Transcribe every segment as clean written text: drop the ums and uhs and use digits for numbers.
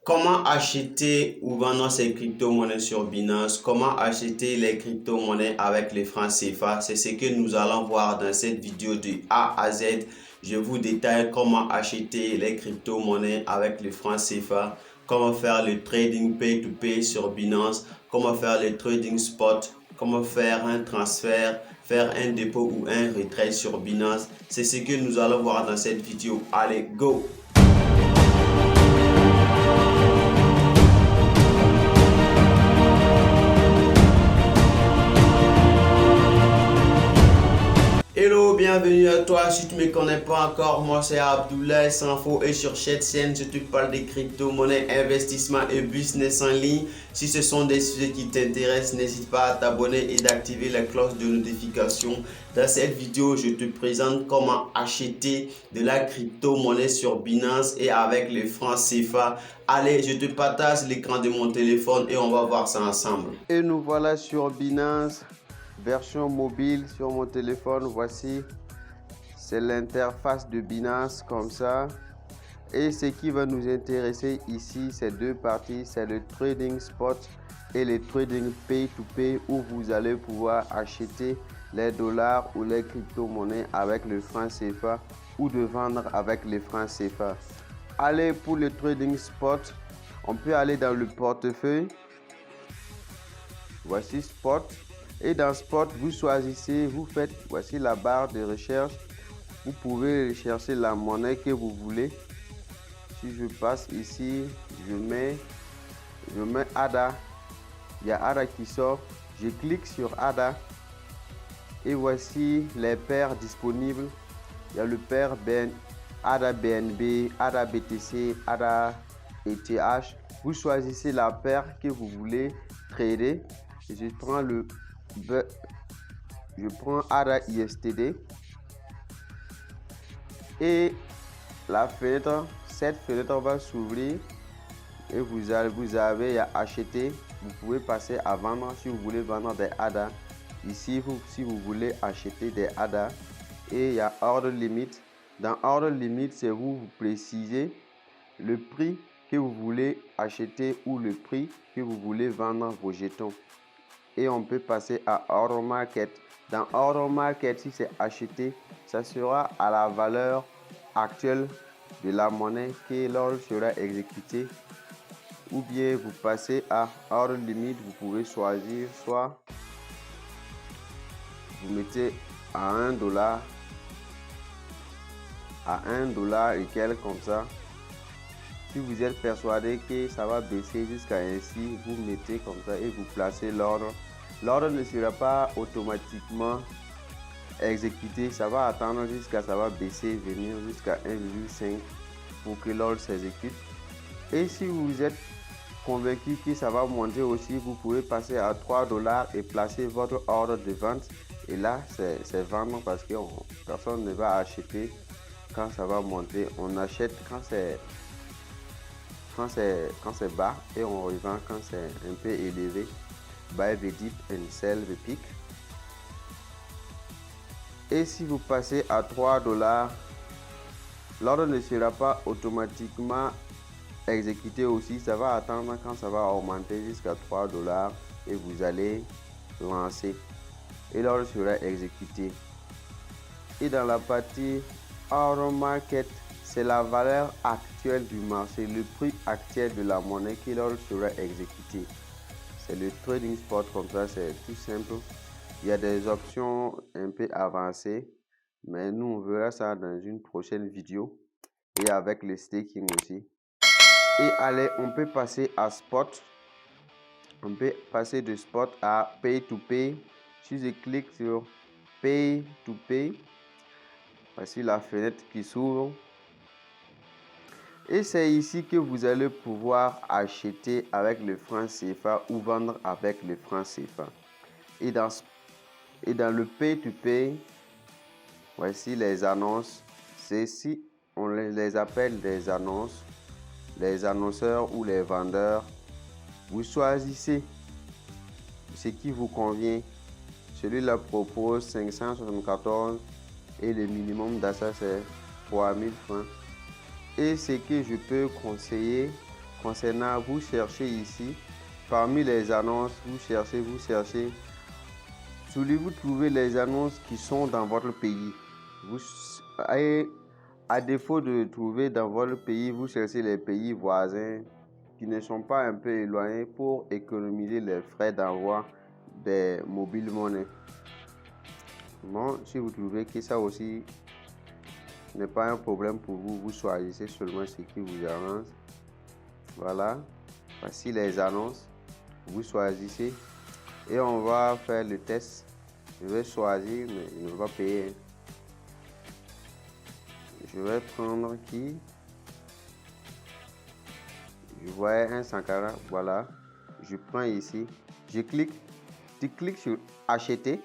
Comment acheter ou vendre ses crypto-monnaies sur Binance? Comment acheter les crypto-monnaies avec les francs CFA? C'est ce que nous allons voir dans cette vidéo de A à Z. Je vous détaille comment acheter les crypto-monnaies avec les francs CFA, comment faire le trading pay-to-pay sur Binance, comment faire le trading spot, comment faire un transfert, faire un dépôt ou un retrait sur Binance. C'est ce que nous allons voir dans cette vidéo. Allez, go! Hello, bienvenue à toi. Si tu ne me connais pas encore, moi c'est Abdoulaye Sanfo et sur cette chaîne, je te parle des crypto-monnaies, investissement et business en ligne. Si ce sont des sujets qui t'intéressent, n'hésite pas à t'abonner et d'activer la cloche de notification. Dans cette vidéo, je te présente comment acheter de la crypto-monnaie sur Binance et avec les francs CFA. Allez, je te partage l'écran de mon téléphone et on va voir ça ensemble. Et nous voilà sur Binance. Version mobile sur mon téléphone. Voici, c'est l'interface de Binance comme ça. Et ce qui va nous intéresser ici, c'est deux parties, c'est le trading spot et le trading pay to pay, où vous allez pouvoir acheter les dollars ou les crypto-monnaies avec le franc CFA ou de vendre avec les francs CFA. Allez, pour le trading spot, on peut aller dans le portefeuille. Voici spot. Et dans Spot, vous choisissez, vous faites, voici la barre de recherche. Vous pouvez rechercher la monnaie que vous voulez. Si je passe ici, je mets ADA. Il y a ADA qui sort. Je clique sur ADA. Et voici les paires disponibles. Il y a le paire ADA BNB, ADA BTC, ADA ETH. Vous choisissez la paire que vous voulez trader. Je prends ADA ISTD et la fenêtre, cette fenêtre va s'ouvrir et vous avez à acheter. Vous pouvez passer à vendre si vous voulez vendre des ADA. Ici, si vous voulez acheter des ADA, et il y a Order Limit. Dans Order Limit, c'est vous précisez le prix que vous voulez acheter ou le prix que vous voulez vendre vos jetons. Et on peut passer à Order Market. Dans Order Market, si c'est acheté, ça sera à la valeur actuelle de la monnaie que l'ordre sera exécuté. Ou bien vous passez à Order Limit, vous pouvez choisir soit vous mettez à $1, et quelques comme ça. Si vous êtes persuadé que ça va baisser jusqu'à ainsi, vous mettez comme ça et vous placez l'ordre. L'ordre ne sera pas automatiquement exécuté, ça va attendre jusqu'à ça va baisser, venir jusqu'à 1,5 pour que l'ordre s'exécute. Et si vous êtes convaincu que ça va monter aussi, vous pouvez passer à $3 et placer votre ordre de vente. Et là, c'est vendre parce que personne ne va acheter quand ça va monter. On achète quand c'est bas et on revend quand c'est un peu élevé. Buy the dip and sell the peak. Et si vous passez à $3, l'ordre ne sera pas automatiquement exécuté aussi. Ça va attendre quand ça va augmenter jusqu'à $3 et vous allez lancer. Et l'ordre sera exécuté. Et dans la partie Order Market, c'est la valeur actuelle du marché, le prix actuel de la monnaie que l'ordre sera exécuté. C'est le trading spot comme ça, c'est tout simple. Il y a des options un peu avancées, mais nous on verra ça dans une prochaine vidéo et avec le staking aussi. Et allez, on peut passer à spot. On peut passer de spot à pay to pay. Si je clique sur pay to pay, voici la fenêtre qui s'ouvre. Et c'est ici que vous allez pouvoir acheter avec le franc CFA ou vendre avec le franc CFA. Et dans le pay to pay, voici les annonces. Ceci, on les appelle des annonces. Les annonceurs ou les vendeurs. Vous choisissez ce qui vous convient. Celui-là propose 574 et le minimum d'achat c'est 3000 francs. Et ce que je peux concernant, vous cherchez ici, parmi les annonces, vous cherchez, voulez-vous trouver les annonces qui sont dans votre pays. À défaut de trouver dans votre pays, vous cherchez les pays voisins qui ne sont pas un peu éloignés pour économiser les frais d'envoi des mobile money. Bon, si vous trouvez que ça aussi n'est pas un problème pour vous, vous choisissez seulement ce qui vous arrange. Voilà, voici les annonces. Vous choisissez et on va faire le test. Je vais choisir, mais il ne va pas payer. Je vais prendre qui? Je voyais un Sankara, voilà. Je prends ici. Je clique sur acheter.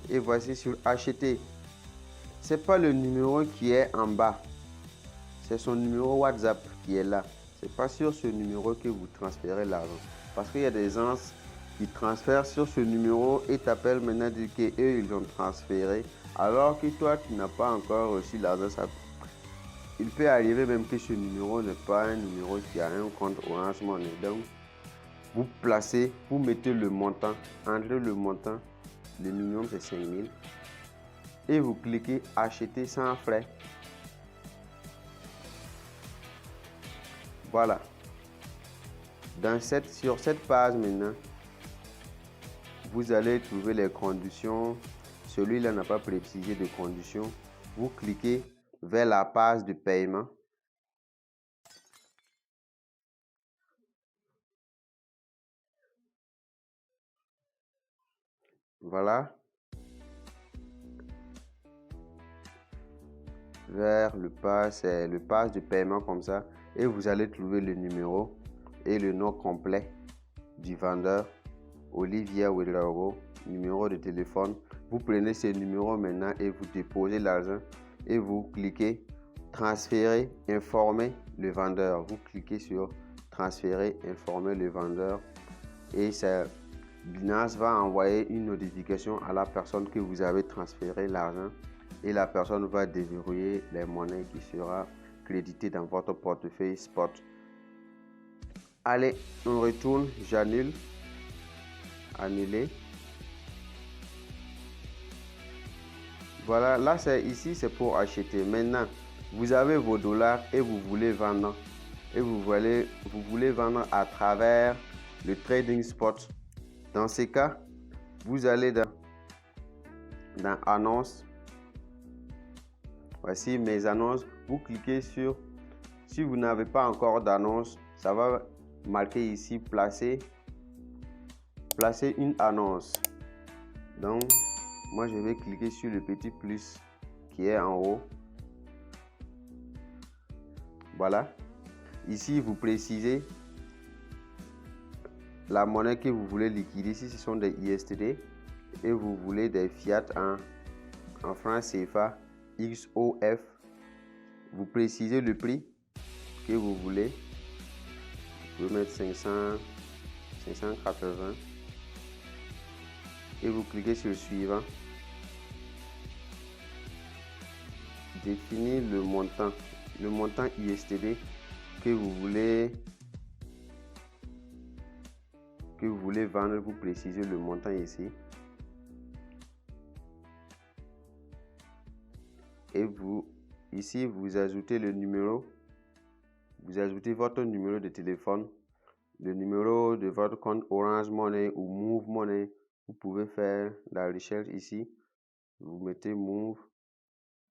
Et voici sur acheter. C'est pas le numéro qui est en bas. C'est son numéro WhatsApp qui est là. C'est pas sur ce numéro que vous transférez l'argent. Parce qu'il y a des gens qui transfèrent sur ce numéro et t'appellent maintenant dire qu'eux ils ont transféré. Alors que toi tu n'as pas encore reçu l'argent. Il peut arriver même que ce numéro n'est pas un numéro qui a un compte Orange Money. Donc vous mettez le montant, entrez le montant, le minimum c'est 5 000 et vous cliquez acheter sans frais. Voilà. Sur cette page maintenant, vous allez trouver les conditions. Celui-là n'a pas précisé de conditions. Vous cliquez vers la page de paiement. Voilà. Vers le page de paiement comme ça. Et vous allez trouver le numéro et le nom complet du vendeur. Olivier Ouedraogo, numéro de téléphone. Vous prenez ce numéro maintenant et vous déposez l'argent et vous cliquez transférer, informer le vendeur. Vous cliquez sur transférer, informer le vendeur et Binance va envoyer une notification à la personne que vous avez transféré l'argent et la personne va déverrouiller les monnaies qui sera créditées dans votre portefeuille spot. Allez, on retourne, j'annule, annuler. Voilà, là ici c'est pour acheter. Maintenant, vous avez vos dollars et vous voulez vendre. Et vous voulez vendre à travers le trading spot. Dans ces cas, vous allez dans annonces. Voici mes annonces. Vous cliquez sur, si vous n'avez pas encore d'annonce, ça va marquer ici placer une annonce. Donc, moi je vais cliquer sur le petit plus qui est en haut. Voilà. Ici, vous précisez la monnaie que vous voulez liquider. Si ce sont des USD et vous voulez des fiat en francs CFA XOF, vous précisez le prix que vous voulez. Vous pouvez mettre 580 et vous cliquez sur suivant. Définir le montant USD que vous voulez vendre. Vous précisez le montant ici et ici vous ajoutez le numéro, vous ajoutez votre numéro de téléphone, le numéro de votre compte Orange Money ou Move Money. Vous pouvez faire la recherche ici, vous mettez Move,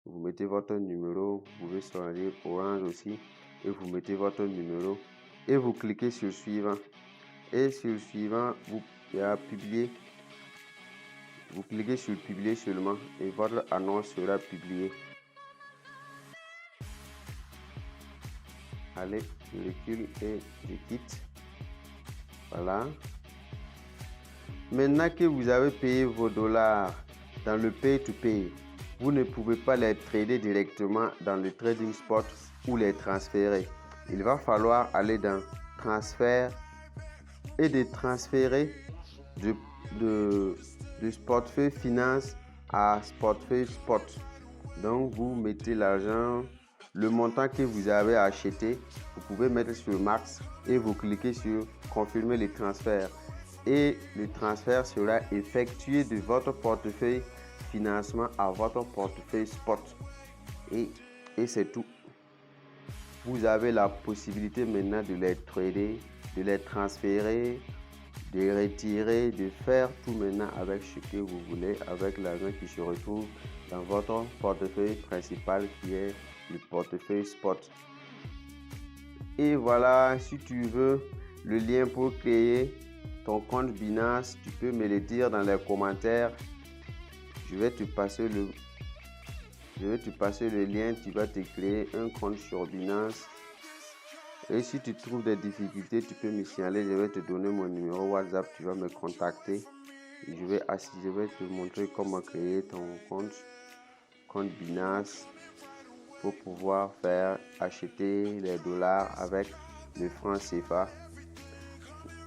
vous mettez votre numéro, vous pouvez choisir Orange aussi et vous mettez votre numéro et vous cliquez sur suivant. Et sur suivant, vous cliquez sur publier seulement et votre annonce sera publiée. Allez, je recule et je quitte. Voilà. Maintenant que vous avez payé vos dollars dans le pay-to-pay, vous ne pouvez pas les trader directement dans le trading spot ou les transférer. Il va falloir aller dans transfert et de transférer de portefeuille finance à portefeuille spot. Donc vous mettez l'argent, le montant que vous avez acheté, vous pouvez mettre sur Max et vous cliquez sur confirmer le transfert. Et le transfert sera effectué de votre portefeuille financement à votre portefeuille spot. Et c'est tout. Vous avez la possibilité maintenant de les trader, de les transférer, de retirer, de faire tout maintenant avec ce que vous voulez, avec l'argent qui se retrouve dans votre portefeuille principal qui est le portefeuille spot. Et voilà, si tu veux le lien pour créer ton compte Binance, tu peux me le dire dans les commentaires. Je vais te passer le lien, tu vas te créer un compte sur Binance. Et si tu trouves des difficultés, tu peux me signaler, je vais te donner mon numéro WhatsApp, tu vas me contacter. Et je vais te montrer comment créer ton compte Binance pour pouvoir acheter les dollars avec le franc CFA.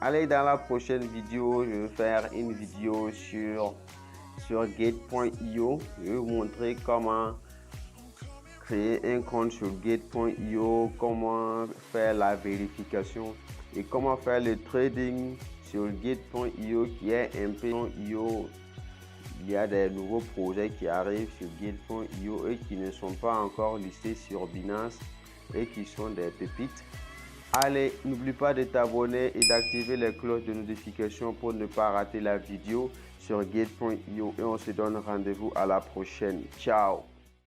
Allez, dans la prochaine vidéo, je vais faire une vidéo sur Gate.io. Je vais vous montrer comment créer un compte sur Gate.io, comment faire la vérification et comment faire le trading sur Gate.io qui est un peu .io. Il y a des nouveaux projets qui arrivent sur Gate.io et qui ne sont pas encore listés sur Binance et qui sont des pépites. Allez, n'oublie pas de t'abonner et d'activer les cloches de notification pour ne pas rater la vidéo sur Gate.io et on se donne rendez-vous à la prochaine. Ciao!